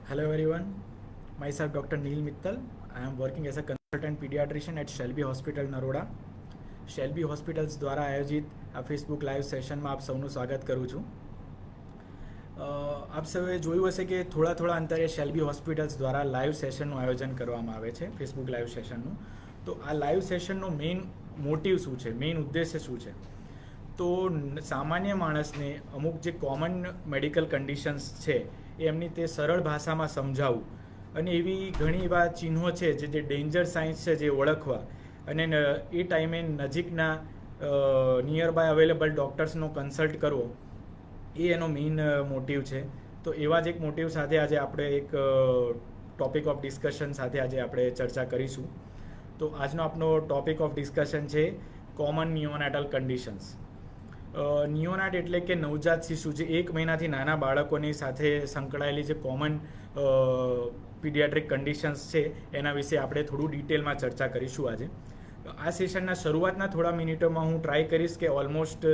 Hello everyone, myself Dr. Neil Mittal. I am working as a consultant pediatrician at Shelby Hospital Naroda. Shalby hospitals દ્વારા આયોજિત આ Facebook live સેશનમાં આપ સૌનું સ્વાગત કરું છું. આપ સૌએ જોયું હશે કે થોડા અંતરે શેલ્બી હોસ્પિટલ્સ દ્વારા લાઈવ સેશનનું આયોજન કરવામાં આવે છે, ફેસબુક લાઈવ સેશનનું. તો આ લાઈવ સેશનનો મેઇન મોટિવ શું છે, મેઇન ઉદ્દેશ્ય શું છે? તો સામાન્ય માણસને અમુક જે કોમન મેડિકલ કન્ડિશન્સ છે એ એમની તે સરળ ભાષામાં સમજાવવું, અને એવી ઘણી એવા ચિહ્નો છે જે ડેન્જર સાઇન્સ છે જે ઓળખવા, અને એ ટાઈમે નજીકના નિયર બાય અવેલેબલ ડૉક્ટર્સનો કન્સલ્ટ કરવો, એ એનો મેઇન મોટિવ છે. તો એવા જ એક મોટિવ સાથે આજે આપણે એક ટોપિક ઓફ ડિસ્કશન સાથે આજે આપણે ચર્ચા કરીશું. તો આજનો આપણો ટોપિક ઓફ ડિસ્કશન છે કોમન નિયોનેટલ કન્ડિશન્સ. નિયોનાટ એટલે કે નવજાત શિશુ, જે 1 મહિનાથી નાના બાળકોની સાથે સંકળાયેલી જે કોમન પીડિયાટ્રિક કન્ડિશન્સ છે એના વિશે આપણે થોડું ડિટેલમાં ચર્ચા કરીશું આજે. આ સેશનના શરૂઆતના થોડા મિનિટોમાં હું ટ્રાય કરીશ કે ઓલમોસ્ટ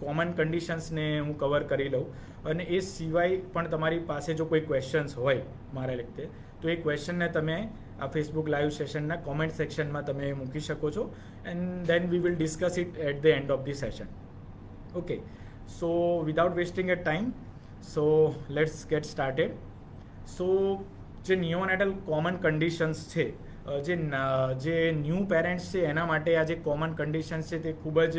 કોમન કન્ડિશન્સને હું કવર કરી લઉં, અને એ સિવાય પણ તમારી પાસે જો કોઈ ક્વેશ્ચન્સ હોય મારા લગતે, તો એ ક્વેશ્ચનને તમે આ ફેસબુક લાઈવ સેશનના કોમેન્ટ સેક્શનમાં તમે મૂકી શકો છો, and then we will discuss it at the end of the session. Okay, so without wasting a time, so let's get started. So જે નિયોનેટલ કોમન કન્ડિશન્સ છે, જે ન્યૂ પેરેન્ટ્સ છે એના માટે આ જે કોમન કન્ડિશન્સ છે તે ખૂબ જ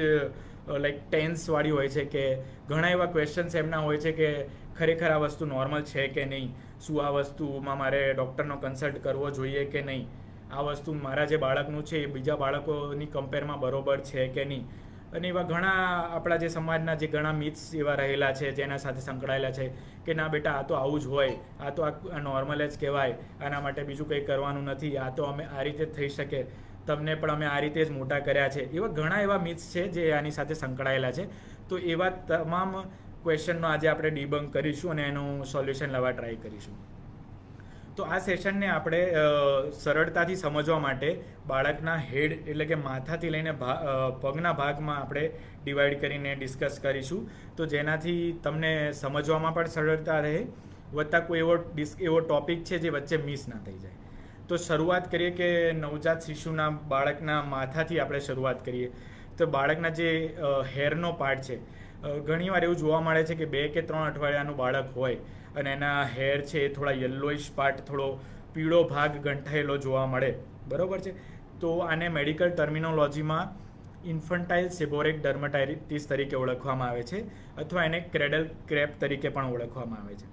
લાઈક ટેન્સવાળી હોય છે, કે ઘણા એવા ક્વેશ્ચન્સ એમના હોય છે કે ખરેખર આ વસ્તુ નોર્મલ છે કે નહીં, શું આ વસ્તુમાં મારે ડૉક્ટરનો કન્સલ્ટ કરવો જોઈએ કે નહીં, આ વસ્તુ મારા જે બાળકનું છે એ બીજા બાળકોની કમ્પેરમાં બરોબર છે કે નહીં. અને એવા ઘણા આપણા જે સમાજના જે ઘણા મિથ્સ એવા રહેલા છે જેના સાથે સંકળાયેલા છે કે ના બેટા આ તો આવું જ હોય, આ તો આ નોર્મલ જ કહેવાય, આના માટે બીજું કંઈ કરવાનું નથી, આ તો અમે આ રીતે જ થઈ શકે, તમને પણ અમે આ રીતે જ મોટા કર્યા છે. એવા ઘણા એવા મિથ્સ છે જે આની સાથે સંકળાયેલા છે. તો એવા તમામ ક્વેશ્ચનનો આજે આપણે ડિબંક કરીશું અને એનું સોલ્યુશન લાવવા ટ્રાય કરીશું. તો આ સેશનને આપણે સરળતાથી સમજવા માટે બાળકના હેડ એટલે કે માથાથી લઈને પગના ભાગમાં આપણે ડિવાઈડ કરીને ડિસ્કસ કરીશું, તો જેનાથી તમને સમજવામાં પણ સરળતા રહે, વત્તા કોઈ એવો ટોપિક છે જે વચ્ચે મિસ ના થઈ જાય. તો શરૂઆત કરીએ કે નવજાત શિશુના બાળકના માથાથી આપણે શરૂઆત કરીએ. તો બાળકના જે હેરનો પાર્ટ છે, ઘણીવાર એવું જોવા મળે છે કે 2 કે 3 અઠવાડિયાનું બાળક હોય અને એના હેર છે એ થોડા યલોઇશ પાર્ટ, થોડો પીળો ભાગ ગંઠાયેલો જોવા મળે, બરાબર છે. તો આને મેડિકલ ટર્મિનોલોજીમાં ઇન્ફન્ટાઇલ સેબોરિક ડર્મેટાઇટિસ તરીકે ઓળખવામાં આવે છે, અથવા એને ક્રેડલ ક્રેપ તરીકે પણ ઓળખવામાં આવે છે.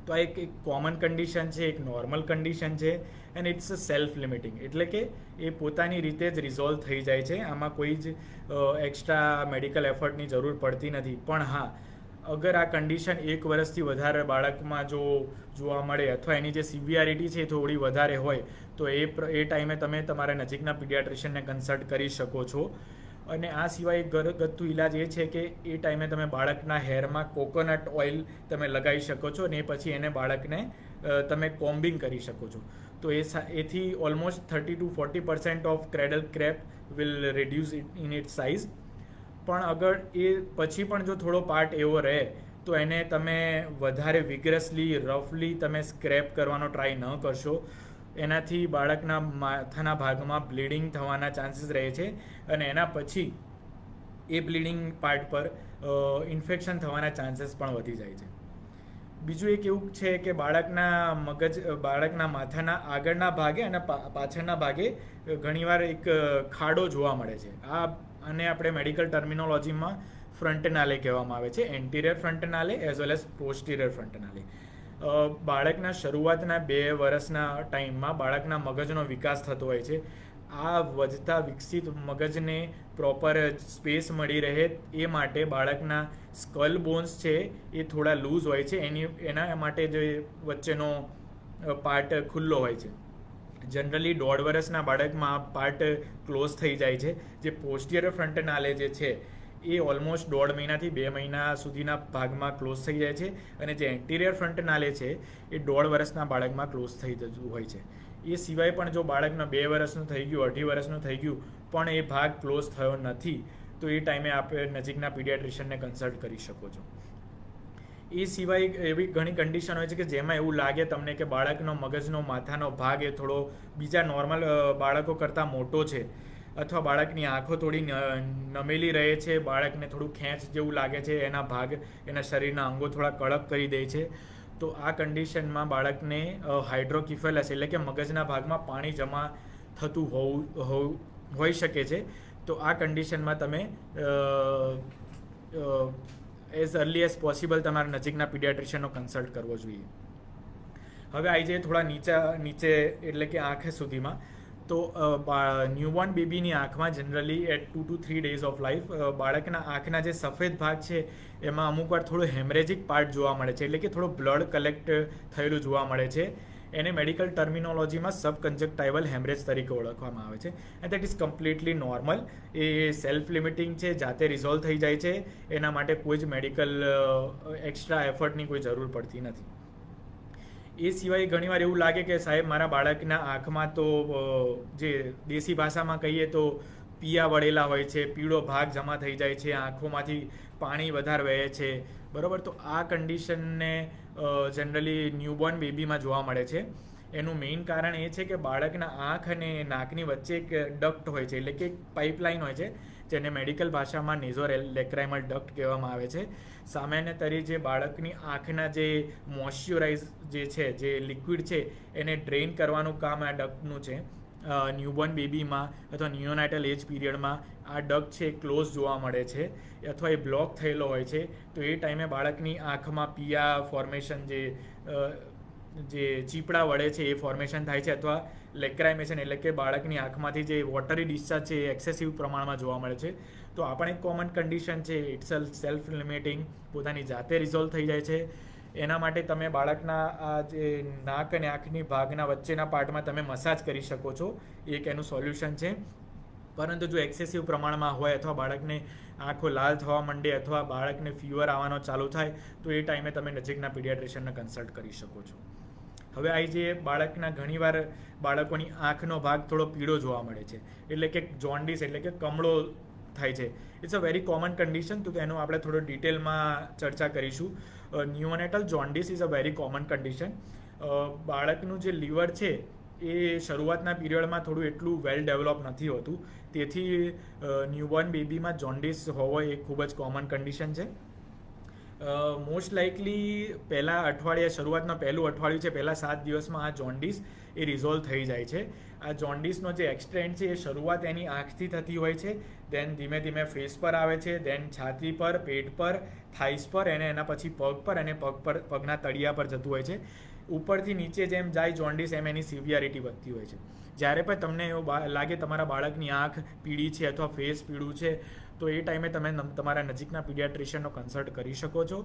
તો આ એક કોમન કન્ડિશન છે, એક નોર્મલ કન્ડિશન છે, and it's a self limiting, એટલે કે એ પોતાની રીતે જ રિઝોલ્વ થઈ જાય છે, આમાં કોઈ જ એક્સ્ટ્રા મેડિકલ એફર્ટની જરૂર પડતી નથી. પણ હા, અગર આ કન્ડિશન 1 વર્ષથી વધારે બાળકમાં જો જોવા મળે, અથવા એની જે સિવિયારિટી છે એ થોડી વધારે હોય, તો એ ટાઈમે તમે તમારા નજીકના પીડિયાટ્રિશિયનને કન્સલ્ટ કરી શકો છો. અને આ સિવાય ઘરગથ્થુ ઇલાજ એ છે કે એ ટાઈમે તમે બાળકના હેરમાં કોકોનટ ઓઇલ તમે લગાવી શકો છો, અને પછી એને બાળકને તમે કોમ્બિંગ કરી શકો છો. તો એથી almost 30 to 40% of cradle crepe will reduce in it size. પણ અગર એ પછી પણ જો થોડો પાર્ટ એવો રહે, તો એને તમે વધારે વિગ્રસલી, રફલી તમે સ્ક્રેપ કરવાનો ટ્રાય ન કરશો. એનાથી બાળકના માથાના ભાગમાં બ્લીડિંગ થવાના ચાન્સીસ રહે છે, અને એના પછી એ બ્લીડિંગ પાર્ટ પર ઇન્ફેક્શન થવાના ચાન્સીસ પણ વધી જાય છે. બીજું એક એવું છે કે બાળકના માથાના આગળના ભાગે અને પાછળના ભાગે ઘણીવાર એક ખાડો જોવા મળે છે. આને આપણે મેડિકલ ટર્મિનોલોજીમાં ફ્રન્ટનાલે કહેવામાં આવે છે, anterior fontanelle as well as posterior fontanelle. બાળકના શરૂઆતના 2 વર્ષના ટાઈમમાં બાળકના મગજનો વિકાસ થતો હોય છે. આ વધતા વિકસિત મગજને પ્રોપર સ્પેસ મળી રહે એ માટે બાળકના સ્કલ બોન્સ છે એ થોડા લૂઝ હોય છે, એના માટે જે વચ્ચેનો પાર્ટ ખુલ્લો હોય છે. જનરલી 1.5 વર્ષના બાળકમાં આ પાર્ટ ક્લોઝ થઈ જાય છે. જે પોસ્ટિયર ફ્રન્ટનાલે જે છે એ ઓલમોસ્ટ 1.5 મહિનાથી 2 મહિના સુધીના ભાગમાં ક્લોઝ થઈ જાય છે, અને જે એન્ટિરિયર ફ્રન્ટનાલે છે એ 1.5 વર્ષના બાળકમાં ક્લોઝ થઈ જતું હોય છે. એ સિવાય પણ જો બાળકનો 2 વર્ષનું થઈ ગયું, 2.5 વર્ષનું થઈ ગયું, પણ એ ભાગ ક્લોઝ થયો નથી, તો એ ટાઈમે આપણે નજીકના પીડિયાટ્રિશિયનને કન્સલ્ટ કરી શકો છો. એ સિવાય એવી ઘણી કન્ડિશન હોય છે કે જેમાં એવું લાગે તમને કે બાળકનો મગજનો માથાનો ભાગ એ થોડો બીજા નોર્મલ બાળકો કરતાં મોટો છે, અથવા બાળકની આંખો થોડી નમેલી રહે છે, બાળકને થોડું ખેંચ જેવું લાગે છે, એના ભાગ એના શરીરના અંગો થોડા કડક કરી દે છે, તો આ કન્ડિશનમાં બાળકને હાઇડ્રોકિફેલસ એટલે કે મગજના ભાગમાં પાણી જમા થતું હોઈ શકે છે. તો આ કન્ડિશનમાં તમે એઝ અર્લી એઝ પોસિબલ તમારા નજીકના પીડિયાટ્રિશિયનનો કન્સલ્ટ કરવો જોઈએ. હવે આવી જઈએ થોડા નીચે એટલે કે આંખ સુધીમાં. તો ન્યૂબોર્ન બેબીની આંખમાં generally at 2 to 3 days of life બાળકના આંખના જે સફેદ ભાગ છે એમાં અમુક વાર થોડો હેમરેજિક પાર્ટ જોવા મળે છે, એટલે કે થોડો બ્લડ કલેક્ટ થયેલું જોવા મળે છે. એને મેડિકલ ટર્મિનોલોજીમાં સબકન્જક્ટાઇવલ હેમરેજ તરીકે ઓળખવામાં આવે છે. And that is completely normal. A self limiting છે, જાતે રિઝોલ્વ થઈ જાય છે. એના માટે કોઈ જ મેડિકલ એક્સ્ટ્રા એફર્ટની કોઈ જરૂર પડતી નથી. એ સિવાય ઘણીવાર એવું લાગે કે સાહેબ મારા બાળકના આંખમાં તો જે દેશી ભાષામાં કહીએ તો પિયા વળેલા હોય છે, પીળો ભાગ જમા થઈ જાય છે, આંખોમાંથી પાણી વધારે વહે છે, બરાબર. તો આ કન્ડિશનને જનરલી ન્યૂબોર્ન બેબીમાં જોવા મળે છે. એનું મેઇન કારણ એ છે કે બાળકના આંખ અને નાકની વચ્ચે એક ડક્ટ હોય છે, એટલે કે એક પાઇપલાઇન હોય છે, જેને મેડિકલ ભાષામાં નેઝોલેક્રાઇમલ ડક્ટ કહેવામાં આવે છે. સામાન્ય તરી જે બાળકની આંખના જે મોઇશ્ચરાઇઝ જે છે, જે લિક્વિડ છે, એને ડ્રેઇન કરવાનું કામ આ ડક્ટનું છે. ન્યૂબોર્ન બેબીમાં અથવા નિયોનાઇટલ એજ પીરિયડમાં આ ડક્ટ છે ક્લોઝ જોવા મળે છે અથવા એ બ્લોક થયેલો હોય છે. તો એ ટાઈમે બાળકની આંખમાં પિયા ફોર્મેશન જે ચીપડા વળે છે એ ફોર્મેશન થાય છે, અથવા લેક્રાઇમેશન એટલે કે બાળકની આંખમાંથી જે વોટરી ડિસ્ચાર્જ છે એ એક્સેસિવ પ્રમાણમાં જોવા મળે છે. તો આ પણ એક કોમન કન્ડિશન છે. ઇટ્સ સેલ્ફ લિમિટિંગ, પોતાની જાતે રિઝોલ્વ થઈ જાય છે. એના માટે તમે બાળકના આ જે નાક અને આંખની ભાગના વચ્ચેના પાર્ટમાં તમે મસાજ કરી શકો છો, એક એનું સોલ્યુશન છે. પરંતુ જો એક્સેસિવ પ્રમાણમાં હોય અથવા બાળકને આંખો લાલ થવા માંડે અથવા બાળકને ફીવર આવવાનો ચાલુ થાય તો એ ટાઈમે તમે નજીકના પીડિયાટ્રિશિયનને કન્સલ્ટ કરી શકો છો. હવે આવી જઈએ બાળકના ઘણીવાર બાળકોની આંખનો ભાગ થોડો પીળો જોવા મળે છે, એટલે કે જોન્ડિસ એટલે કે કમળો થાય છે. It's a very common condition. તો એનું આપણે થોડો ડિટેલમાં ચર્ચા કરીશું. Neonatal jaundice is a very common condition. બાળકનું જે લીવર છે એ શરૂઆતના પીરિયડમાં થોડું એટલું વેલ ડેવલપ નથી હોતું, તેથી ન્યૂબોર્ન બેબીમાં જોન્ડિસ હોવો એ ખૂબ જ કોમન કન્ડિશન છે. મોસ્ટ લાઇકલી શરૂઆતનું પહેલું અઠવાડિયું છે, પહેલાં 7 દિવસમાં આ જોન્ડિસ એ રિઝોલ્વ થઈ જાય છે. આ જોન્ડિસનો જે એક્સટેન્ટ છે એ શરૂઆત એની આંખથી થતી હોય છે, દેન ધીમે ધીમે ફેસ પર આવે છે, દેન છાતી પર, પેટ પર, થાઇસ પર, અને એના પછી પગ પર, અને પગના તળિયા પર જતું હોય છે. ઉપરથી નીચે જેમ જાય જોન્ડિસ એમ એની સિવિયરિટી વધતી હોય છે. જ્યારે પણ તમને એવું લાગે તમારા બાળકની આંખ પીળી છે અથવા ફેસ પીળું છે, તો એ ટાઈમે તમે તમારા નજીકના પીડિયાટ્રિશિયનનો કન્સલ્ટ કરી શકો છો.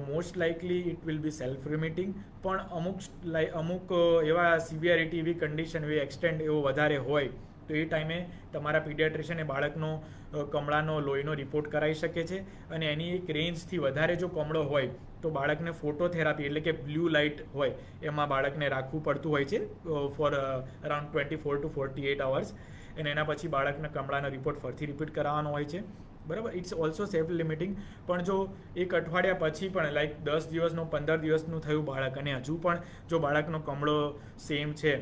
Most likely it will be self remitting, પણ અમુક એવા સિવિયરિટી, એવી કન્ડિશન, એવી એક્સટેન્ટ એવો વધારે હોય તો એ ટાઈમે તમારા પીડિયાટ્રિશિયને બાળકનો કમળાનો લોહીનો રિપોર્ટ કરાવી શકે છે. અને એની એક રેન્જથી વધારે જો કમળો હોય તો બાળકને ફોટોથેરાપી એટલે કે બ્લુ લાઇટ હોય એમાં બાળકને રાખવું પડતું હોય છે ફોર અરાઉન્ડ 24 to 48 hours. અને એના પછી બાળકના કમળાનો રિપોર્ટ ફરીથી રિપીટ કરાવવાનો હોય છે, બરાબર. It's also self limiting. પણ જો એક અઠવાડિયા પછી પણ લાઈક 10 દિવસનું, 15 દિવસનું થયું બાળક અને હજુ પણ જો બાળકનો કમળો સેમ છે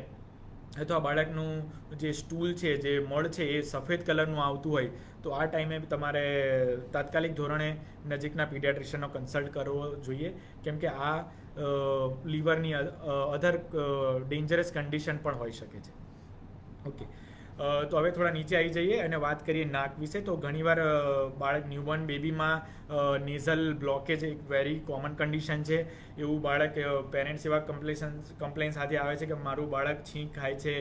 અથવા બાળકનું જે સ્ટૂલ છે, જે મળ છે એ સફેદ કલરનું આવતું હોય, તો આ ટાઈમે તમારે તાત્કાલિક ધોરણે નજીકના પીડિયાટ્રિશિયનનો કન્સલ્ટ કરવો જોઈએ, કેમ કે આ લીવરની અધર ડેન્જરસ કન્ડિશન પણ હોઈ શકે છે. ઓકે, તો હવે થોડા નીચે આવી જઈએ અને વાત કરીએ નાક વિશે. તો ઘણીવાર બાળક ન્યૂબોર્ન બેબીમાં નેઝલ બ્લોકેજ એક વેરી કોમન કન્ડિશન છે. એવું બાળક પેરેન્ટ્સ એવા કમ્પ્લેન સાથે આવે છે કે મારું બાળક છીંક ખાય છે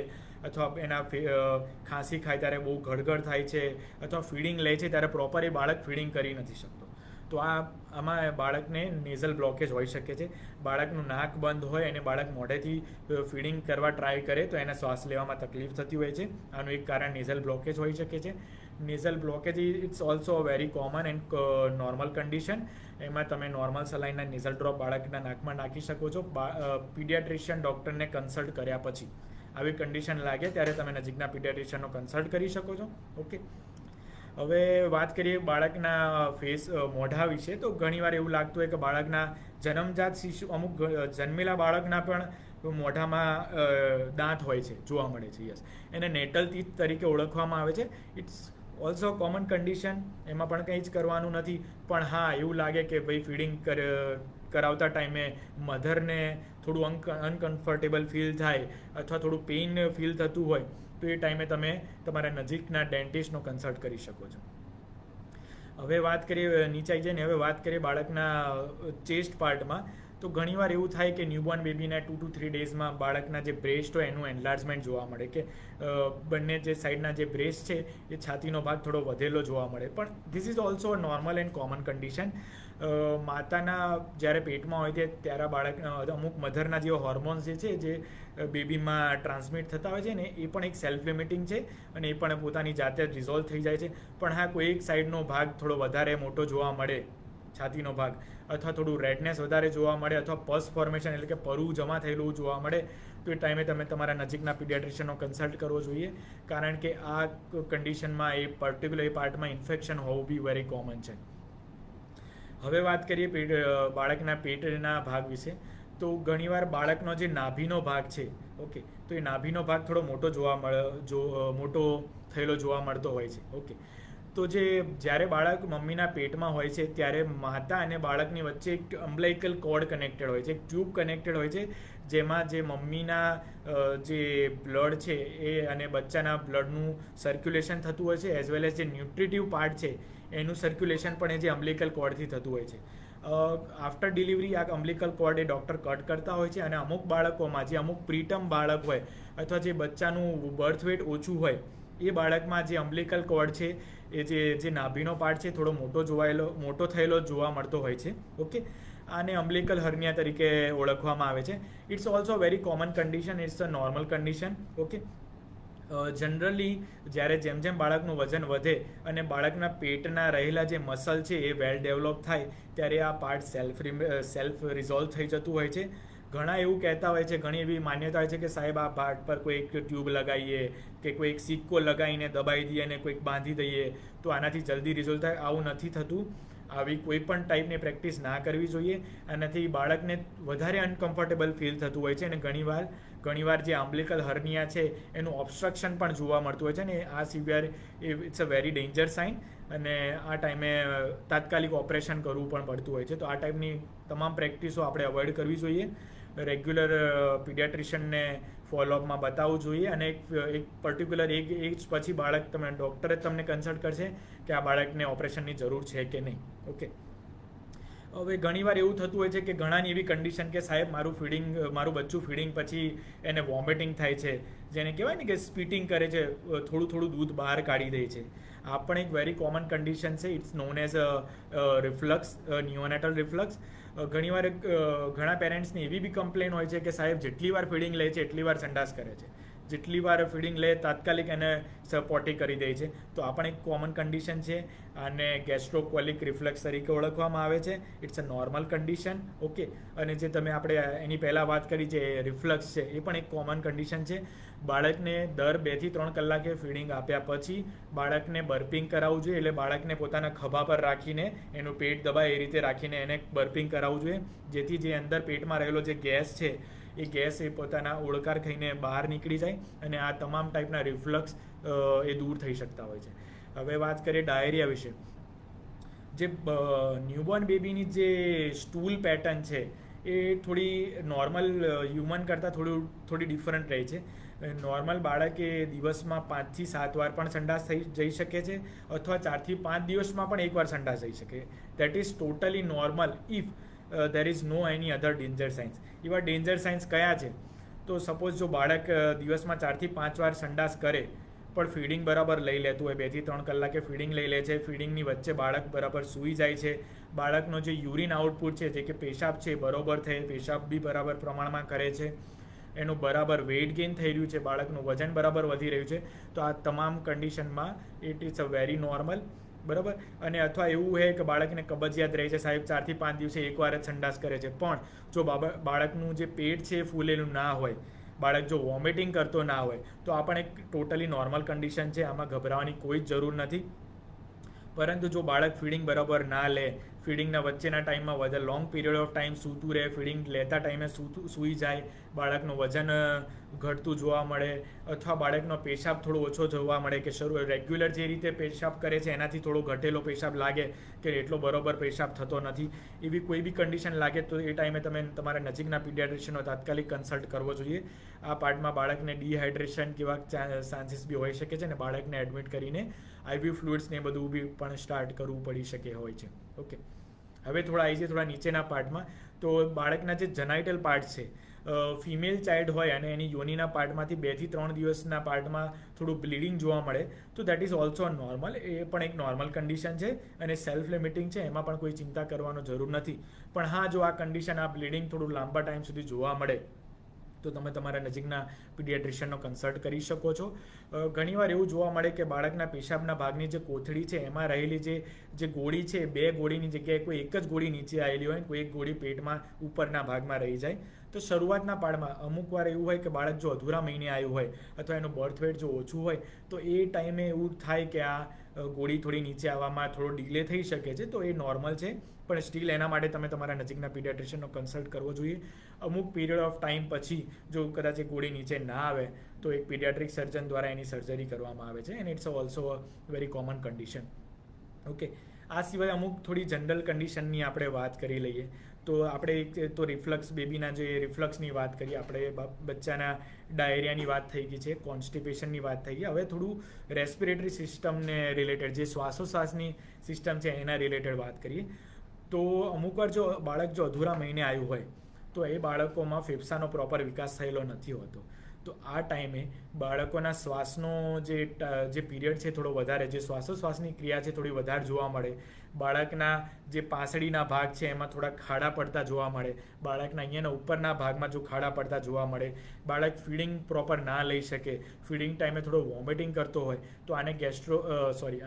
અથવા એના ખાંસી ખાય ત્યારે બહુ ગળગળ થાય છે, અથવા ફીડિંગ લે છે ત્યારે પ્રોપર એ બાળક ફીડિંગ કરી નથી શકતો. તો આમાં બાળકને નેઝલ બ્લોકેજ હોઈ શકે છે. બાળકનું નાક બંધ હોય અને બાળક મોઢેથી ફીડિંગ કરવા ટ્રાય કરે તો એને શ્વાસ લેવામાં તકલીફ થતી હોય છે. આનું એક કારણ નેઝલ બ્લોકેજ હોઈ શકે છે. Nasal blockage it's also very common and normal condition. એમાં તમે નોર્મલ સલાઈનના નેઝલ ડ્રોપ બાળકના નાકમાં નાખી શકો છો પીડિયાટ્રિશિયન ડૉક્ટરને કન્સલ્ટ કર્યા પછી. આવી કન્ડિશન લાગે ત્યારે તમે નજીકના પીડિયાટ્રિશિયનનો કન્સલ્ટ કરી શકો છો. ઓકે, હવે વાત કરીએ બાળકના મોઢા વિશે, તો ઘણીવાર એવું લાગતું હોય કે બાળકના જન્મજાત શિશુ જન્મેલા બાળકના પણ મોઢામાં દાંત હોય છે, જોવા મળે છે. યસ, એને નેટલ ટીથ તરીકે ઓળખવામાં આવે છે. ઇટ્સ ઓલ્સો કોમન કન્ડિશન, એમાં પણ કંઈ જ કરવાનું નથી. પણ હા, એવું લાગે કે ભાઈ ફીડિંગ કરાવતા ટાઈમે મધરને થોડું અનકમ્ફર્ટેબલ ફીલ થાય અથવા થોડું પેઇન ફીલ થતું હોય, તો એ ટાઈમે તમે તમારા નજીકના ડેન્ટિસ્ટનો કન્સલ્ટ કરી શકો છો. હવે વાત કરીએ નીચે જઈને, હવે વાત કરીએ બાળકના ચેસ્ટ પાર્ટમાં. તો ઘણીવાર એવું થાય કે ન્યૂબોર્ન બેબીના 2 to 3 ડેઝમાં બાળકના જે બ્રેસ્ટ હોય એનું એન્લાર્જમેન્ટ જોવા મળે, કે બંને જે સાઈડના જે બ્રેસ્ટ છે એ છાતીનો ભાગ થોડો વધેલો જોવા મળે. પણ this is also normal and common condition. માતાના જ્યારે પેટમાં હોય છે ત્યારે બાળક અમુક મધરના જેવા હોર્મોન્સ જે છે જે બેબીમાં ટ્રાન્સમિટ થતા હોય છે ને, એ પણ એક સેલ્ફ લિમિટિંગ છે અને એ પણ પોતાની જાતે જ રિઝોલ્વ થઈ જાય છે. પણ હા, કોઈ એક સાઈડનો ભાગ થોડો વધારે મોટો જોવા મળે, છાતીનો ભાગ, અથવા થોડું રેડનેસ વધારે જોવા મળે, અથવા પસ ફોર્મેશન એટલે કે પરુ જમા થયેલું જોવા મળે, તો એ ટાઈમે તમે તમારા નજીકના પીડિયાટ્રિશિયનનો કન્સલ્ટ કરવો જોઈએ. કારણ કે આ કન્ડિશનમાં એ પર્ટિક્યુલર પાર્ટમાં ઇન્ફેક્શન હોવું બી વેરી કોમન છે. હવે વાત કરીએ બાળકના પેટના ભાગ વિશે. તો ઘણીવાર બાળકનો જે નાભીનો ભાગ છે, ઓકે, તો એ નાભીનો ભાગ થોડો મોટો થયેલો જોવા મળતો હોય છે. ઓકે, તો જ્યારે બાળક મમ્મીના પેટમાં હોય છે ત્યારે માતા અને બાળકની વચ્ચે એક અમ્બલાઇકલ કોર્ડ કનેક્ટેડ હોય છે, એક ટ્યુબ કનેક્ટેડ હોય છે, જેમાં જે મમ્મીના જે બ્લડ છે એ અને બચ્ચાના બ્લડનું સર્ક્યુલેશન થતું હોય છે, એઝ વેલ એઝ જે ન્યુટ્રિટિવ પાર્ટ છે એનું સર્ક્યુલેશન પણ એ જે અમ્બલિકલ કોર્ડથી થતું હોય છે. આફ્ટર ડિલિવરી આ અમ્બલિકલ કોર્ડ એ ડૉક્ટર કટ કરતા હોય છે, અને અમુક બાળકોમાં જે અમુક પ્રીટર્મ બાળક હોય અથવા જે બચ્ચાનું બર્થ વેટ ઓછું હોય, એ બાળકમાં જે અમ્બલિકલ કોર્ડ છે એ જે નાભીનો પાર્ટ છે થોડો મોટો થયેલો જોવા મળતો હોય છે. ઓકે, આને અમ્બલિકલ હર્નિયા તરીકે ઓળખવામાં આવે છે. It's also very common condition, it's a normal condition. Okay, generally જ્યારે જેમ જેમ બાળકનું વજન વધે અને બાળકના પેટના રહેલા જે મસલ છે એ વેલ ડેવલપ થાય, ત્યારે આ પાર્ટ સેલ્ફ રિઝોલ્વ થઈ જતું હોય છે. ઘણા એવું કહેતા હોય છે, ઘણી એવી માન્યતા હોય છે કે સાહેબ આ પાર્ટ પર કોઈ એક ટ્યુબ લગાવીએ કે કોઈ એક સિક્કો લગાવીને દબાવી દઈએ અને કોઈક બાંધી દઈએ તો આનાથી જલ્દી રિઝોલ્વ થાય. આવું નથી થતું. આવી કોઈ પણ ટાઈપની પ્રેક્ટિસ ના કરવી જોઈએ. આનાથી બાળકને વધારે અનકમ્ફર્ટેબલ ફીલ થતું હોય છે, અને ઘણીવાર જે અમ્બલિકલ હર્નિયા છે એનું ઓબ્સ્ટ્રક્શન પણ જોવા મળતું હોય છે, ને આ severe it's a very danger sign, અને આ ટાઈમે તાત્કાલિક ઓપરેશન કરવું પણ પડતું હોય છે. તો આ ટાઈપની તમામ પ્રેક્ટિસો આપણે અવોઇડ કરવી જોઈએ. રેગ્યુલર પીડિયાટ્રિશિયનને ફોલોઅપમાં બતાવવું જોઈએ, અને એક પર્ટિક્યુલર એક એજ પછી ડૉક્ટર જ તમને કન્સલ્ટ કરશે કે આ બાળકને ઓપરેશનની જરૂર છે કે નહીં. ઓકે, હવે ઘણીવાર એવું થતું હોય છે કે ઘણાની એવી કન્ડિશન કે સાહેબ મારું બચ્ચું ફીડિંગ પછી એને વોમિટિંગ થાય છે, જેને કહેવાય ને કે સ્પીટિંગ કરે છે, થોડું દૂધ બહાર કાઢી દે છે. આ પણ એક વેરી કોમન કન્ડિશન છે. It's known as reflux, neonatal reflux. ઘણા પેરેન્ટ્સની એવી બી કમ્પ્લેન હોય છે કે સાહેબ જેટલી વાર ફીડિંગ લે છે એટલી વાર સંડાસ કરે છે, જેટલી વાર ફીડિંગ લે તાત્કાલિક એને પોટી કરી દે છે. તો આ પણ એક કોમન કન્ડિશન છે, અને ગેસ્ટ્રોકોલિક રિફ્લેક્સ તરીકે ઓળખવામાં આવે છે. It's a normal condition. Okay, અને જે આપણે એની પહેલાં વાત કરી જે રિફ્લક્સ છે એ પણ એક કોમન કન્ડિશન છે. બાળકને દર 2 થી 3 કલાકે ફીડિંગ આપ્યા પછી બાળકને બર્પિંગ કરાવવું જોઈએ. એટલે બાળકને પોતાના ખભા પર રાખીને એનું પેટ દબાય એ રીતે રાખીને એને બર્પિંગ કરાવવું જોઈએ, જેથી જે અંદર પેટમાં રહેલો જે ગેસ છે એ ગેસ એ પોતાના ઓળકાર ખાઈને બહાર નીકળી જાય, અને આ તમામ ટાઈપના રિફ્લક્સ એ દૂર થઈ શકતા હોય છે. હવે વાત કરીએ ડાયરિયા વિશે. જે ન્યૂબોર્ન બેબીની જે સ્ટૂલ પેટર્ન છે એ થોડી નોર્મલ હ્યુમન કરતાં થોડી ડિફરન્ટ રહે છે. નોર્મલ બાળક એ દિવસમાં 5 થી 7 વાર પણ સંડાસ જઈ શકે છે, અથવા 4 થી 5 દિવસમાં પણ એકવાર સંડાસ જઈ શકે. That is totally normal if there is no any other danger signs. એવા ડેન્જર સાઇન્સ કયા છે? તો સપોઝ જો બાળક દિવસમાં 4 થી 5 વાર સંડાસ કરે પણ ફીડિંગ બરાબર લઈ લેતું હોય, 2 થી 3 કલાકે ફીડિંગ લઈ લે છે, ફીડિંગની વચ્ચે બાળક બરાબર સૂઈ જાય છે, બાળકનો જે યુરિન આઉટપુટ છે, જે કે પેશાબ છે બરાબર થાય, પેશાબ બી બરાબર પ્રમાણમાં કરે છે, એનું બરાબર વેઇટ ગેઇન થઈ રહ્યું છે, બાળકનું વજન બરાબર વધી રહ્યું છે, તો આ તમામ કન્ડિશનમાં it is a very normal. બરાબર. અને અથવા એવું હોય કે બાળકને કબજિયાત રહે છે, સાહેબ 4 થી 5 દિવસે એકવાર જ સંડાસ કરે છે, પણ જો બાળકનું જે પેટ છે એ ફૂલેલું ના હોય, બાળક જો વોમિટિંગ કરતો ના હોય, તો આ પણ એક ટોટલી નોર્મલ કન્ડિશન છે. આમાં ગભરાવાની કોઈ જ જરૂર નથી. પરંતુ જો બાળક ફીડિંગ બરાબર ના લે, ફીડિંગના વચ્ચેના ટાઈમમાં વધારે લોંગ પીરિયડ ઓફ ટાઈમ સૂતું રહે, ફીડિંગ લેતા ટાઈમે સૂઈ જાય, બાળકનું વજન ઘટતું જોવા મળે, અથવા બાળકનો પેશાબ થોડો ઓછો જોવા મળે, કે રેગ્યુલર જે રીતે પેશાબ કરે છે એનાથી થોડો ઘટેલો પેશાબ લાગે, કે એટલો બરોબર પેશાબ થતો નથી, એવી કોઈ બી કન્ડિશન લાગે તો એ ટાઈમે તમે તમારા નજીકના પીડિયાટ્રિશિયનનો તાત્કાલિક કન્સલ્ટ કરવો જોઈએ. આ પાર્ટમાં બાળકને ડિહાઇડ્રેશન કેવા ચાન્સીસ બી હોઈ શકે છે, ને બાળકને એડમિટ કરીને આઈવી ફ્લુઇડ્સ ને બધું બી પણ સ્ટાર્ટ કરવું પડી શકે હોય છે. ઓકે, હવે થોડા નીચેના પાર્ટમાં. તો બાળકના જે જનાઇટલ પાર્ટ છે, ફિમેલ ચાઇલ્ડ હોય અને એની યોનિના પાર્ટમાંથી 2 થી 3 દિવસના પાર્ટમાં થોડું બ્લીડિંગ જોવા મળે તો દેટ ઇઝ ઓલ્સો નોર્મલ. એ પણ એક નોર્મલ કન્ડિશન છે અને સેલ્ફ લિમિટિંગ છે, એમાં પણ કોઈ ચિંતા કરવાનો જરૂર નથી. પણ હા, જો આ કન્ડિશન, આ બ્લીડિંગ થોડું લાંબા ટાઈમ સુધી જોવા મળે તો તમે તમારા નજીકના પીડિયાટ્રિશિયનનો કન્સલ્ટ કરી શકો છો. ઘણીવાર એવું જોવા મળે કે બાળકના પેશાબના ભાગની જે કોથળી છે એમાં રહેલી જે ગોળી છે, 2 ગોળીની જગ્યાએ કોઈ એક જ ગોળી નીચે આવેલી હોય, કોઈ એક ગોળી પેટમાં ઉપરના ભાગમાં રહી જાય. તો શરૂઆતના પાળમાં અમુક વાર એવું હોય કે બાળક જો અધૂરા મહિને આવ્યું હોય અથવા એનું બર્થ વેટ જો ઓછું હોય તો એ ટાઈમે એવું થાય કે આ ગોળી થોડી નીચે આવવામાં થોડો ડિલે થઈ શકે છે. તો એ નોર્મલ છે, પણ સ્ટીલ એના માટે તમે તમારા નજીકના પીડિયાટ્રિશિયનનો કન્સલ્ટ કરવો જોઈએ. અમુક પીરિયડ ઓફ ટાઈમ પછી જો કદાચ એ ગોળી નીચે ના આવે તો એક પીડિયાટ્રિક સર્જન દ્વારા એની સર્જરી કરવામાં આવે છે, and it's also a very common condition. Okay, આ સિવાય અમુક થોડી જનરલ કન્ડિશનની આપણે વાત કરી લઈએ. તો આપણે એક તો રિફ્લક્સ, બેબીના જે રિફ્લક્સની વાત કરીએ, આપણે બચ્ચાના ડાયરિયાની વાત થઈ ગઈ છે, કોન્સ્ટિપેશનની વાત થઈ ગઈ. હવે થોડું રેસ્પિરેટરી સિસ્ટમને રિલેટેડ, જે શ્વાસોશ્વાસની સિસ્ટમ છે એના રિલેટેડ વાત કરીએ. તો અમુકવાર જો બાળક જો અધૂરા મહિને આવ્યું હોય તો એ બાળકોમાં ફેફસાનો પ્રોપર વિકાસ થયેલો નથી હોતો. તો આ ટાઈમે બાળકોના શ્વાસનો જે પીરિયડ છે થોડો વધારે, જે શ્વાસોશ્વાસની ક્રિયા છે થોડી વધારે જોવા મળે, બાળકના જે પાસળીના ભાગ છે એમાં થોડા ખાડા પડતા જોવા મળે, બાળકના અહીંયાના ઉપરના ભાગમાં જો ખાડા પડતા જોવા મળે, બાળક ફીડિંગ પ્રોપર ના લઈ શકે, ફીડિંગ ટાઈમે થોડો વોમિટિંગ કરતો હોય તો આને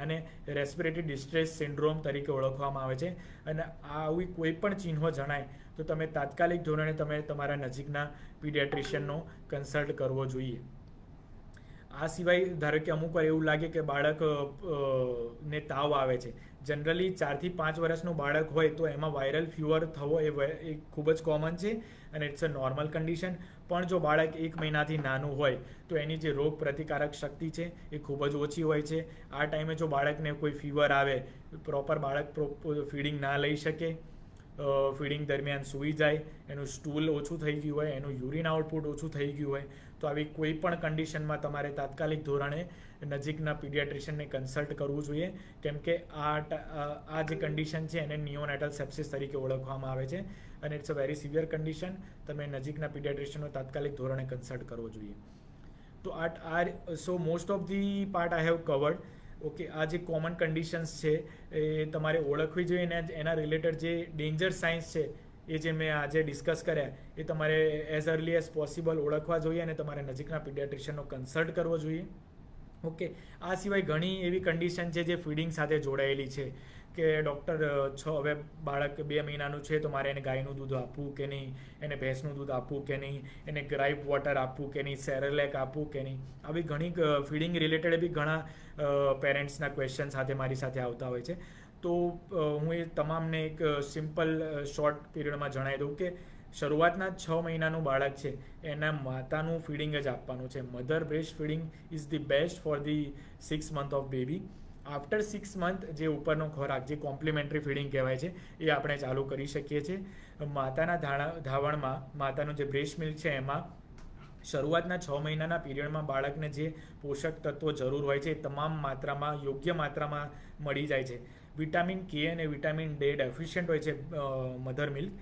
આને રેસ્પિરેટરી ડિસ્ટ્રેસ સિન્ડ્રોમ તરીકે ઓળખવામાં આવે છે. અને આવી કોઈ પણ ચિહ્નો જણાય તો તમે તાત્કાલિક ધોરણે તમે તમારા નજીકના પીડિયાટ્રિશિયનનો કન્સલ્ટ કરવો જોઈએ. આ સિવાય ધારો કે અમુક વાર એવું લાગે કે બાળક ને તાવ આવે છે. જનરલી 4 થી 5 વર્ષનું બાળક હોય તો એમાં વાયરલ ફીવર થવો એ ખૂબ જ કોમન છે અને ઇટ્સ અ નોર્મલ કન્ડિશન. પણ જો બાળક 1 મહિનાથી નાનું હોય તો એની જે રોગ પ્રતિકારક શક્તિ છે એ ખૂબ જ ઓછી હોય છે. આ ટાઈમે જો બાળકને કોઈ ફીવર આવે, પ્રોપર બાળક ફીડિંગ ના લઈ શકે, ફીડિંગ દરમિયાન સૂઈ જાય, એનું સ્ટૂલ ઓછું થઈ ગયું હોય, એનું યુરિન આઉટપુટ ઓછું થઈ ગયું હોય, તો આવી કોઈ પણ કન્ડિશનમાં તમારે તાત્કાલિક ધોરણે નજીકના પીડિયાટ્રિશિયનને કન્સલ્ટ કરવું જોઈએ. કેમ કે આ જે કન્ડિશન છે એને નિયોનેટલ સેપ્સિસ તરીકે ઓળખવામાં આવે છે અને it's a very severe condition. તમે નજીકના પીડિયાટ્રિશિયનનો તાત્કાલિક ધોરણે કન્સલ્ટ કરવો જોઈએ. તો so most of the part I have covered. Okay, આ જે કોમન કન્ડિશન્સ છે એ તમારે ઓળખવી જોઈએ અને એના રિલેટેડ જે ડેન્જર સાઇન્સ છે એ જે મેં આજે ડિસ્કસ કર્યા એ તમારે એઝ અર્લી એઝ પોસિબલ ઓળખવા જોઈએ અને તમારે નજીકના પીડિયાટ્રિશિયનનો કન્સલ્ટ કરવો જોઈએ. ઓકે, આ સિવાય ઘણી એવી કન્ડિશન છે જે ફીડિંગ સાથે જોડાયેલી છે કે ડૉક્ટર હવે બાળક 2 મહિનાનું છે તો મારે એને ગાયનું દૂધ આપવું કે નહીં, એને ભેંસનું દૂધ આપવું કે નહીં, એને ગ્રાઇપ વોટર આપવું કે નહીં, સેરેલેક આપવું કે નહીં. આવી ઘણી ફીડિંગ રિલેટેડ બી ઘણા પેરેન્ટ્સના ક્વેશ્ચન સાથે મારી સાથે આવતા હોય છે. તો હું એ તમામને એક સિમ્પલ શોર્ટ પીરિયડમાં જણાવી દઉં કે શરૂઆતના 6 મહિનાનું બાળક છે એના માતાનું ફીડિંગ જ આપવાનું છે. Mother breast feeding is the best for the 6 month of baby. After 6 month જે ઉપરનો ખોરાક, જે કોમ્પ્લિમેન્ટરી ફીડિંગ કહેવાય છે, એ આપણે ચાલુ કરી શકીએ છીએ. માતાના ધાવણમાં માતાનું જે બ્રેસ્ટ મિલ્ક છે એમાં શરૂઆતના 6 મહિનાના પીરિયડમાં બાળકને જે પોષક તત્વો જરૂર હોય છે એ તમામ માત્રામાં, યોગ્ય માત્રામાં મળી જાય છે. વિટામિન કે અને વિટામિન ડી ડેફિશિયન્ટ હોય છે મધર મિલ્ક,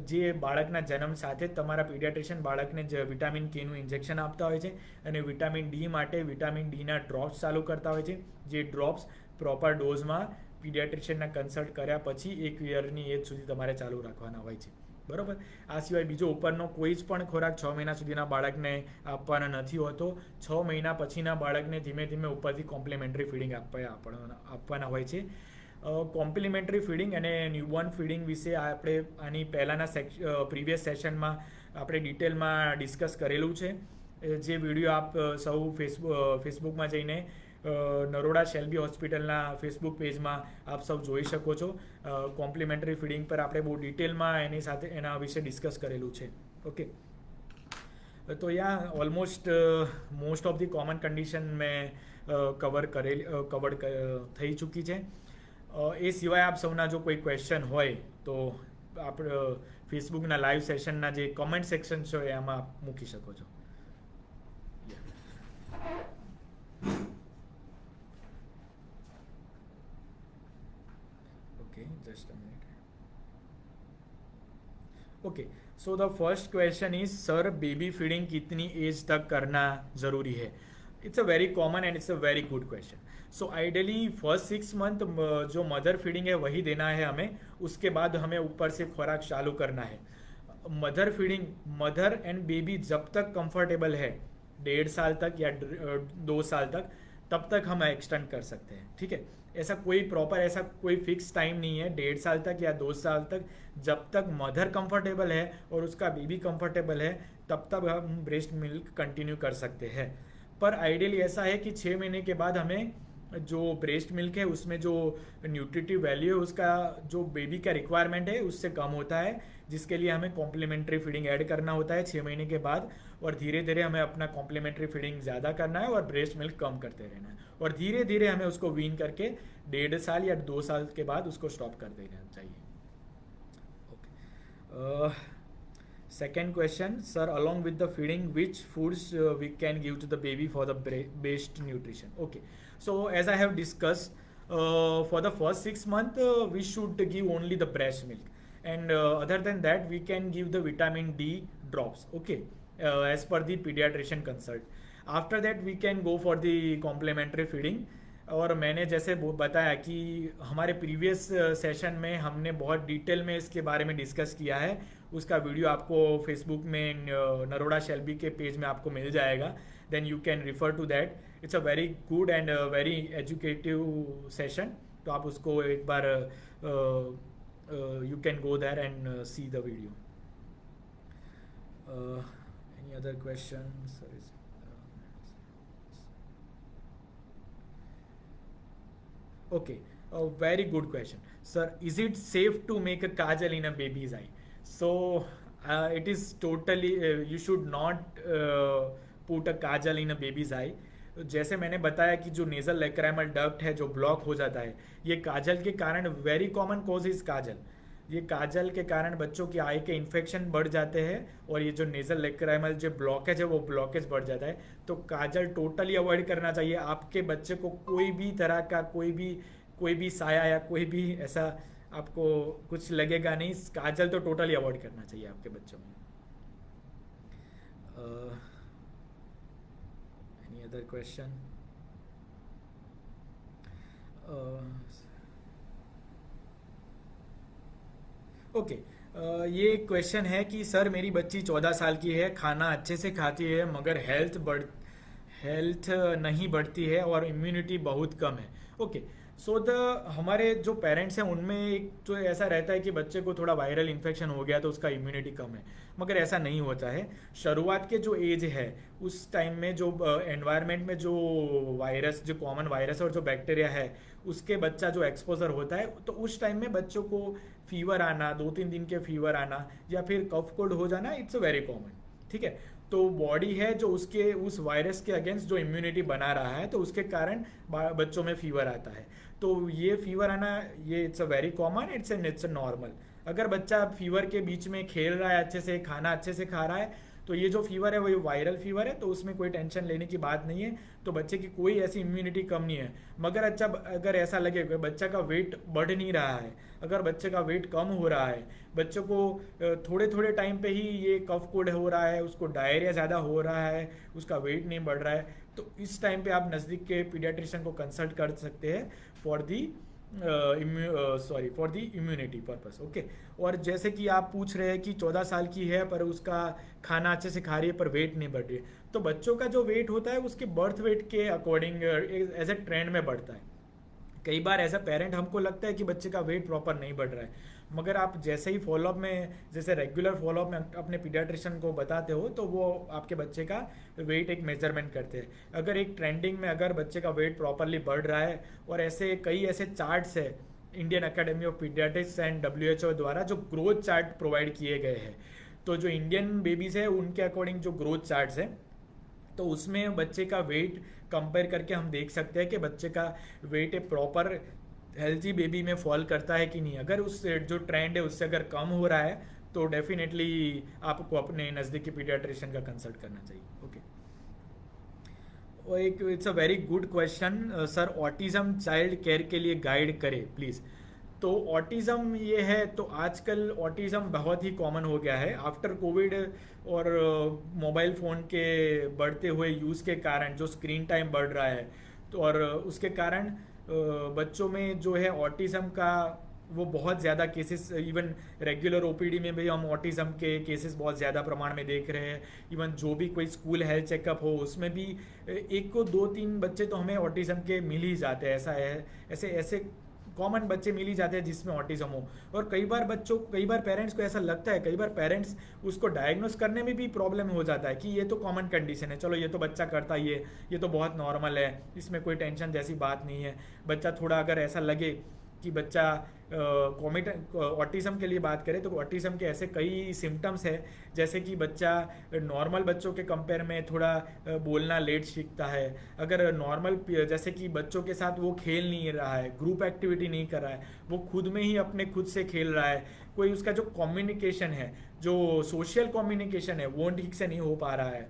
જે બાળકના જન્મ સાથે જ તમારા પીડિયાટ્રિશિયન બાળકને જ વિટામિન કેનું ઇન્જેક્શન આપતા હોય છે અને વિટામિન ડી માટે વિટામિન ડીના ડ્રોપ્સ ચાલુ કરતા હોય છે. જે ડ્રોપ્સ પ્રોપર ડોઝમાં પીડિયાટ્રિશિયનના કન્સલ્ટ કર્યા પછી 1 યરની એજ સુધી તમારે ચાલુ રાખવાના હોય છે. બરાબર. આ સિવાય બીજો ઉપરનો કોઈ જ પણ ખોરાક 6 મહિના સુધીના બાળકને આપવાના નથી હોતો. 6 મહિના પછીના બાળકને ધીમે ધીમે ઉપરથી કોમ્પ્લિમેન્ટરી ફીડિંગ આપવાના હોય છે. કોમ્પ્લિમેન્ટરી ફીડિંગ અને ન્યૂબોર્ન ફીડિંગ વિશે આપણે આની પહેલાંના પ્રીવિયસ સેશનમાં આપણે ડિટેલમાં ડિસ્કસ કરેલું છે. જે વિડીયો આપ સૌ ફેસબુકમાં જઈને નરોડા શેલ્બી હોસ્પિટલના ફેસબુક પેજમાં આપ સૌ જોઈ શકો છો. કોમ્પ્લિમેન્ટરી ફીડિંગ પર આપણે બહુ ડિટેલમાં એના વિશે ડિસ્કસ કરેલું છે. ઓકે, તો yeah almost most of the common condition મેં કવર્ડ થઈ ચૂકી છે. એ સિવાય આપ સૌના જો કોઈ ક્વેશ્ચન હોય તો આપણે ફેસબુકના લાઈવ સેશનના જે કોમેન્ટ સેક્શન છે એમાં આપ મૂકી શકો છો. Okay, just a minute. Okay, so the first question is sir baby feeding कितनी एज तक करना ज़रूरी है. It's a very common and it's a very good question. So ideally first 6 month जो मदर फीडिंग है वही देना है हमें. उसके बाद हमें ऊपर से खुराक चालू करना है. Mother feeding mother and baby जब तक कंफर्टेबल है 1.5 साल तक या 2 साल तक, तब तक हम एक्सटेंड कर सकते हैं. ठीक है, ऐसा कोई फिक्स टाइम नहीं है. 1.5 साल तक या 2 साल तक, जब तक मदर कंफर्टेबल है और उसका बेबी कंफर्टेबल है तब तक हम ब्रेस्ट मिल्क कंटिन्यू कर सकते हैं. पर आइडियली ऐसा है कि 6 महीने के बाद हमें जो ब्रेस्ट मिल्क है उसमें जो न्यूट्रिटिव वैल्यू है उसका जो बेबी का रिक्वायरमेंट है उससे कम होता है, जिसके लिए हमें कॉम्प्लीमेंट्री फीडिंग ऐड करना होता है 6 महीने के बाद. और धीरे धीरे हमें अपना कॉम्प्लीमेंट्री फीडिंग ज़्यादा करना है और ब्रेस्ट मिल्क कम करते रहना है. और धीरे धीरे हमें उसको वीन करके 1.5 साल या 2 साल के बाद उसको स्टॉप कर देना चाहिए. Okay, second question, sir, along with the feeding, which foods we can give to the baby for the best nutrition? Okay, so as I have discussed, for the first 6 months we should give only the breast milk, and other than that we can give the vitamin D drops. Okay, as per the pediatrician consult. After that we can go for the complementary feeding. और मैंने जैसे बताया कि हमारे previous session में हमने बहुत detail में इसके बारे में डिस्कस किया है. उसका वीडियो आपको फेसबुक में नरोड़ा शेल्बी के पेज में आपको मिल जाएगा. Then you can refer to that. It's a very good and very educative session. तो आप उसको एक बार you can go there and see the video. Any other question? Okay, a very good question. Sir, is it safe to make a kajal in a baby's eye? So, it is totally, you should not put a kajal in a baby's eye. जैसे मैंने बताया कि जो nasal lacrimal duct है जो block हो जाता है, ये काजल के कारण वेरी कॉमन कॉज इज काजल. ये काजल के कारण बच्चों की आई के इन्फेक्शन बढ़ जाते हैं और ये जो नेजल लैक्राइमल जो ब्लॉकेज है वो ब्लॉकेज बढ़ जाता है. तो काजल टोटली अवॉइड करना चाहिए. आपके बच्चे को कोई भी तरह का कोई भी साया या कोई भी ऐसा आपको कुछ लगेगा नहीं. काजल तो टोटली अवॉइड करना चाहिए आपके बच्चों में. Any other question? ओके, ये क्वेश्चन है कि सर मेरी बच्ची 14 साल की है, खाना अच्छे से खाती है मगर हेल्थ नहीं बढ़ती है और इम्यूनिटी बहुत कम है. ओके, सो हमारे जो पेरेंट्स हैं उनमें एक तो ऐसा रहता है कि बच्चे को थोड़ा वायरल इन्फेक्शन हो गया तो उसका इम्यूनिटी कम है, मगर ऐसा नहीं होता है. शुरुआत के जो एज है उस टाइम में जो एनवायरनमेंट में जो वायरस, जो कॉमन वायरस और जो बैक्टीरिया है उसके बच्चा जो एक्सपोजर होता है तो उस टाइम में बच्चों को फीवर आना, 2-3 दिन के फीवर आना या फिर कफ कोल्ड हो जाना, इट्स वेरी कॉमन. ठीक है, तो बॉडी है जो उसके उस वायरस के अगेंस्ट जो इम्यूनिटी बना रहा है तो उसके कारण बच्चों में फीवर आता है. तो ये फीवर आना ये it's a very common, it's a normal. अगर बच्चा फीवर के बीच में खेल रहा है, अच्छे से खाना अच्छे से खा रहा है, तो ये जो फीवर है वो वायरल फीवर है, तो उसमें कोई टेंशन लेने की बात नहीं है. तो बच्चे की कोई ऐसी इम्यूनिटी कम नहीं है. मगर अच्छा, अगर ऐसा लगे कि बच्चा का वेट बढ़ नहीं रहा है, अगर बच्चे का वेट कम हो रहा है, बच्चों को थोड़े थोड़े टाइम पे ही ये कफ कोल्ड हो रहा है, उसको डायरिया ज़्यादा हो रहा है, उसका वेट नहीं बढ़ रहा है, तो इस टाइम पे आप नज़दीक के पीडियाट्रिशियन को कंसल्ट कर सकते हैं for the for the immunity purpose. Okay, और जैसे कि आप पूछ रहे हैं कि 14 साल की है पर उसका खाना अच्छे से खा रही है पर वेट नहीं बढ़ रही है, तो बच्चों का जो वेट होता है उसके बर्थ वेट के अकॉर्डिंग एज ए ट्रेंड में बढ़ता है. कई बार एज अ पेरेंट हमको लगता है कि बच्चे का वेट प्रॉपर नहीं बढ़ रहा है, मगर आप जैसे ही फॉलोअप में, जैसे रेगुलर फॉलोअप में अपने पीडियाट्रिशियन को बताते हो तो वो आपके बच्चे का वेट एक मेजरमेंट करते हैं। अगर एक ट्रेंडिंग में अगर बच्चे का वेट प्रॉपरली बढ़ रहा है, और ऐसे कई ऐसे चार्ट्स है Indian academy of paediatrics and WHO द्वारा जो ग्रोथ चार्ट प्रोवाइड किए गए हैं, तो जो इंडियन बेबीज है उनके अकॉर्डिंग जो ग्रोथ चार्ट्स है, तो उसमें बच्चे का वेट कंपेयर करके हम देख सकते हैं कि बच्चे का वेट एक प्रॉपर हेल्थी बेबी में फॉल करता है कि नहीं। अगर उस जो ट्रेंड है उससे अगर कम हो रहा है तो डेफिनेटली आपको अपने नज़दीकी पीडियाट्रिशियन का कंसल्ट करना चाहिए। ओके, और एक it's a very good question sir, autism child care के लिए गाइड करें प्लीज़। तो ऑटिज़म ये है, तो आजकल ऑटिज़म बहुत ही कॉमन हो गया है आफ्टर कोविड, और मोबाइल फ़ोन के बढ़ते हुए यूज़ के कारण जो स्क्रीन टाइम बढ़ रहा है, तो और उसके कारण बच्चों में जो है ऑटिज़म का वो बहुत ज़्यादा केसेस, इवन रेगुलर ओपीडी में भी हम ऑटिज़म के केसेस बहुत ज़्यादा प्रमाण में देख रहे हैं। इवन जो भी कोई स्कूल हेल्थ चेकअप हो उसमें भी एक को दो तीन बच्चे तो हमें ऑटिज़म के मिल ही जाते हैं। ऐसा है, ऐसे ऐसे कॉमन बच्चे मिल ही जाते हैं जिसमें ऑटिज्म हो। और कई बार पेरेंट्स को ऐसा लगता है, कई बार पेरेंट्स उसको डायग्नोस करने में भी प्रॉब्लम हो जाता है कि ये तो कॉमन कंडीशन है, चलो ये तो बच्चा करता ही है, ये तो बहुत नॉर्मल है, इसमें कोई टेंशन जैसी बात नहीं है। बच्चा थोड़ा अगर ऐसा लगे कि बच्चा ऑटिज्म के लिए बात करें तो ऑटिज्म के ऐसे कई सिम्टम्स है, जैसे कि बच्चा नॉर्मल बच्चों के कंपेयर में थोड़ा बोलना लेट सीखता है। अगर नॉर्मल जैसे कि बच्चों के साथ वो खेल नहीं रहा है, ग्रुप एक्टिविटी नहीं कर रहा है, वो खुद में ही अपने खुद से खेल रहा है, कोई उसका जो कम्युनिकेशन है, जो सोशल कम्युनिकेशन है वो ठीक से नहीं हो पा रहा है।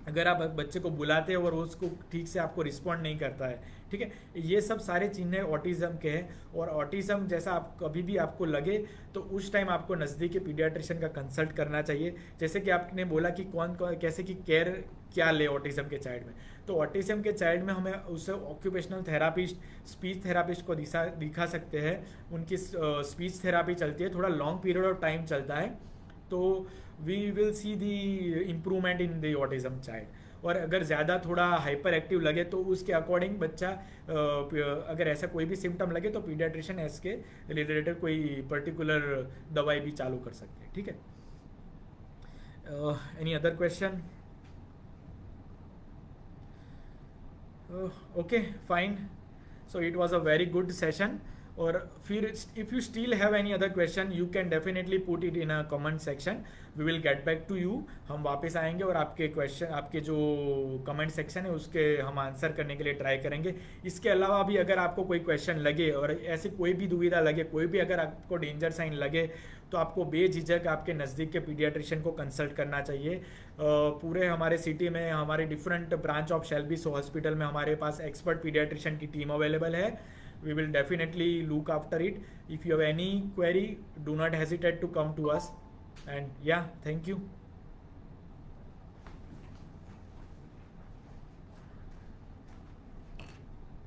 अगर आप बच्चे को बुलाते हो और वो उसको ठीक से आपको रिस्पॉन्ड नहीं करता है, ठीक है, ये सब सारे चिन्ह ऑटिज्म के हैं। और ऑटिज्म जैसा आप कभी भी आपको लगे तो उस टाइम आपको नज़दीकी पीडियाट्रिशियन का कंसल्ट करना चाहिए। जैसे कि आपने बोला कि कौन कैसे कि केयर क्या ले ऑटिज्म के चाइल्ड में, तो ऑटिज्म के चाइल्ड में हमें उसे ऑक्यूपेशनल थेरापिस्ट, स्पीच थेरापिस्ट को दिखा सकते हैं। उनकी स्पीच थेरापी चलती है, थोड़ा लॉन्ग पीरियड ऑफ टाइम चलता है, तो we will see the improvement in the autism child. और अगर ज़्यादा थोड़ा हाइपर एक्टिव लगे तो उसके अकॉर्डिंग बच्चा अगर ऐसा कोई भी सिम्टम लगे तो पीडियाट्रिशियन इसके रिलेटेड कोई पर्टिकुलर दवाई भी चालू कर सकते हैं। ठीक है, any other question? Okay fine, so it was a very good session. और फिर if you still have any other question you can definitely put it in a comment section, we will get back to you. हम वापस आएंगे और आपके question, आपके जो comment section है उसके हम आंसर करने के लिए ट्राई करेंगे। इसके अलावा भी अगर आपको कोई क्वेश्चन लगे और ऐसी कोई भी दुविधा लगे, कोई भी अगर आपको डेंजर साइन लगे, तो आपको बेझिझक आपके नज़दीक के पीडियाट्रिशियन को कंसल्ट करना चाहिए। पूरे हमारे सिटी में हमारे different branch of Shelby hospital में हमारे पास एक्सपर्ट पीडियाट्रिशियन की टीम अवेलेबल है। We will definitely look after it. If you have any query, do not hesitate to come to us. And yeah, thank you.